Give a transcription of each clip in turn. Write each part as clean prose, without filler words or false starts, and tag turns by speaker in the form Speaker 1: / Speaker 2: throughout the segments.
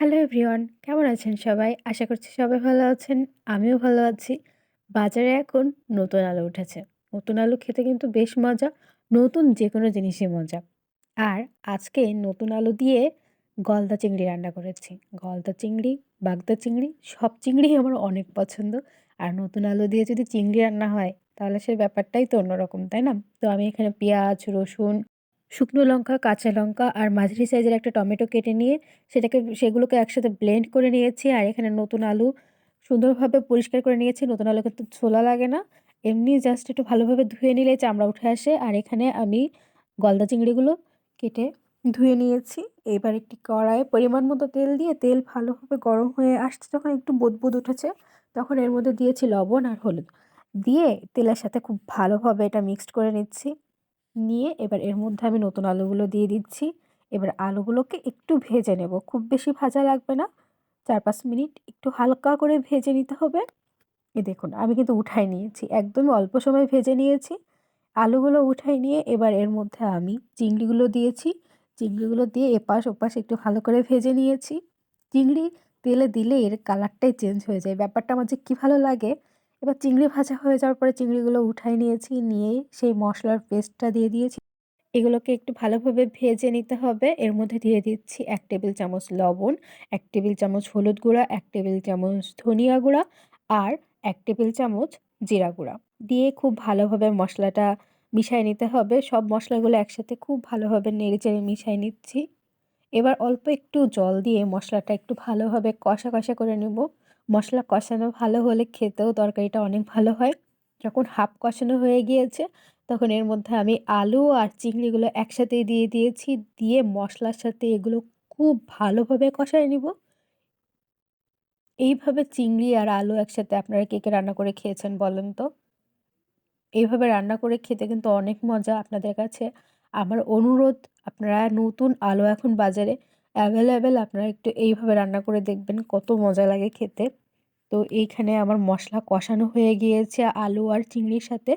Speaker 1: Hello everyone, কেমন আছেন সবাই? আশা করছি সবাই ভালো আছেন। আমিও ভালো আছি। বাজারে এখন নতুন আলু উঠেছে। নতুন আলু খেতে কিন্তু বেশ মজা। নতুন যেকোনো জিনিসই মজা। আর আজকে নতুন আলু দিয়ে গলদা চিংড়ি রান্না করেছি। গলদা চিংড়ি, বাগদা চিংড়ি সব চিংড়িই আমার অনেক পছন্দ। আর নতুন আলু দিয়ে যদি চিংড়ি রান্না হয় তাহলে সে ব্যাপারটাই তো অন্যরকম, তাই না? তো আমি এখানে পেঁয়াজ, রসুন, শুকনো লঙ্কা, কাঁচা লঙ্কা আর মাঝারি সাইজের একটা টমেটো কেটে নিয়ে সেগুলোকে একসাথে ব্লেন্ড করে নিয়েছি। আর এখানে নতুন আলু সুন্দরভাবে পরিষ্কার করে নিয়েছি। নতুন আলু কিন্তু ছোলা লাগে না। এমনি জাস্ট একটু ভালোভাবে ধুয়ে নিলেই চামড়া উঠে আসে। আর এখানে আমি গলদা চিংড়িগুলো কেটে ধুয়ে নিয়েছি। এবার একটি কড়াইয়ে পরিমাণ মতো তেল দিয়ে তেল ভালোভাবে গরম হয়ে আসছে, যখন একটু বুদবুদ উঠেছে তখন এর মধ্যে দিয়েছি লবণ আর হলুদ। দিয়ে তেলের সাথে খুব ভালোভাবে এটা মিক্সড করে নিচ্ছি। নিয়ে এবার এর মধ্যে আমি নতুন আলুগুলো দিয়ে দিচ্ছি। এবার আলুগুলোকে একটু ভেজে নেব। খুব বেশি ভাজা লাগবে না। ৪-৫ মিনিট একটু হালকা করে ভেজে নিতে হবে। দেখুন আমি কিন্তু উঠায় নিয়েছি। একদমই অল্প সময় ভেজে নিয়েছি। আলুগুলো উঠায় নিয়ে এবার এর মধ্যে আমি চিংড়িগুলো দিয়েছি। চিংড়িগুলো দিয়ে এপাশ ওপাশ একটু ভালো করে ভেজে নিয়েছি। চিংড়ি তেলে দিলে এর কালারটাই চেঞ্জ হয়ে যায়। ব্যাপারটা আমার যে কী ভালো লাগে! এবার চিংড়ি ভাজা হয়ে যাওয়ার পরে চিংড়িগুলো উঠায় নিয়েছি। নিয়ে সেই মসলার পেস্টটা দিয়ে দিয়েছি। এগুলোকে একটু ভালোভাবে ভেজে নিতে হবে। এর মধ্যে দিয়ে দিচ্ছি ১ টেবিল চামচ লবণ, ১ টেবিল চামচ হলুদ গুঁড়া, ১ টেবিল চামচ ধনিয়া গুঁড়া আর ১ টেবিল চামচ জিরা গুঁড়া। দিয়ে খুব ভালোভাবে মসলাটা মিশিয়ে নিতে হবে। সব মসলাগুলো একসাথে খুব ভালোভাবে নেড়েচেড়ে মিশিয়ে নিচ্ছি। এবার অল্প একটু জল দিয়ে মশলাটা একটু ভালোভাবে কষা করে নেব। মশলা কষানো ভালো হলে খেতেও তরকারিটা অনেক ভালো হয়। যখন হাফ কষানো হয়ে গিয়েছে, তখন এর মধ্যে আমি আলু আর চিংড়িগুলো একসাথেই দিয়ে দিয়েছি। দিয়ে মশলার সাথে এগুলো খুব ভালোভাবে কষায় নিব। এইভাবে চিংড়ি আর আলু একসাথে আপনারা কে রান্না করে খেয়েছেন বলেন তো? এইভাবে রান্না করে খেতে কিন্তু অনেক মজা। আপনাদের কাছে আমার অনুরোধ, আপনারা নতুন আলু এখন বাজারে অ্যাভেলেবেল, আপনারা একটু এইভাবে রান্না করে দেখবেন কত মজা লাগে খেতে। তো এইখানে আমার মসলা কষানো হয়ে গিয়েছে আলু আর চিংড়ির সাথে।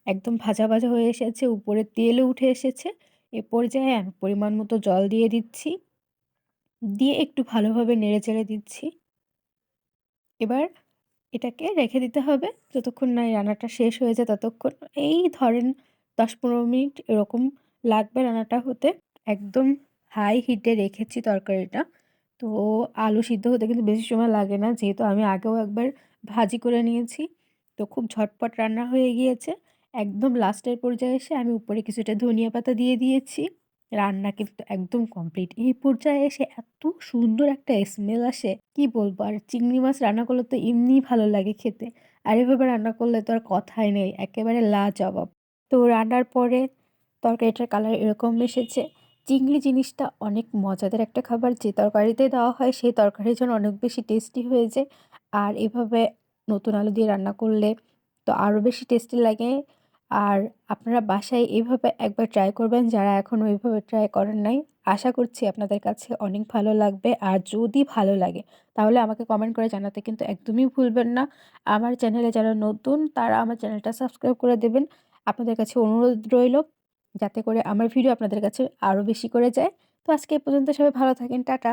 Speaker 1: একদম ভাজা হয়ে এসেছে, উপরে তেলও উঠে এসেছে। এ পর্যায়ে আমি পরিমাণ মতো জল দিয়ে দিচ্ছি। দিয়ে একটু ভালোভাবে নেড়েচেড়ে দিচ্ছি। এবার এটাকে রেখে দিতে হবে যতক্ষণ না এই রান্নাটা শেষ হয়ে যায় ততক্ষণ। এই ধরেন ১০-১৫ মিনিট এরকম লাগবে রান্নাটা হতে। একদম হাই হিটে রেখেছি তরকারিটা। তো আলু সিদ্ধ হতে কিন্তু বেশি সময় লাগে না, যেহেতু আমি আগেও একবার ভাজি করে নিয়েছি। তো খুব ঝটপট রান্না হয়ে গিয়েছে। একদম লাস্টের পর্যায়ে এসে আমি উপরে কিছুটা ধনিয়া পাতা দিয়ে দিয়েছি। রান্না কিন্তু একদম কমপ্লিট। এই পর্যায়ে এসে এত সুন্দর একটা স্মেল আসে, কি বলবো! আর চিংড়ি মাছ রান্না করলে তো এমনিই ভালো লাগে খেতে। আর এভাবে রান্না করলে তো আর কথাই নেই, একেবারে লাজবাব। তো রান্নার পরে তরকারিটার কালার এরকম এসেছে। চিংড়ি জিনিসটা অনেক মজাদার একটা খাবার। যে তরকারিতে দেওয়া হয় সেই তরকারি যেন অনেক বেশি টেস্টি হয়ে যায়। আর এভাবে নতুন আলু দিয়ে রান্না করলে তো আরও বেশি টেস্টি লাগে। আর আপনারা বাসায় এভাবে একবার ট্রাই করবেন যারা এখনও এভাবে ট্রাই করেন নাই। আশা করছি আপনাদের কাছে অনেক ভালো লাগবে। আর যদি ভালো লাগে তাহলে আমাকে কমেন্ট করে জানাতে কিন্তু একদমই ভুলবেন না। আমার চ্যানেলে যারা নতুন তারা আমার চ্যানেলটা সাবস্ক্রাইব করে দেবেন। আপনাদের কাছে অনুরোধ রইল যাতে করে আমার ভিডিও আপনাদের কাছে আরও বেশি করে যায়। তো আজকে এ পর্যন্ত, সবাই ভালো থাকেন। টাটা।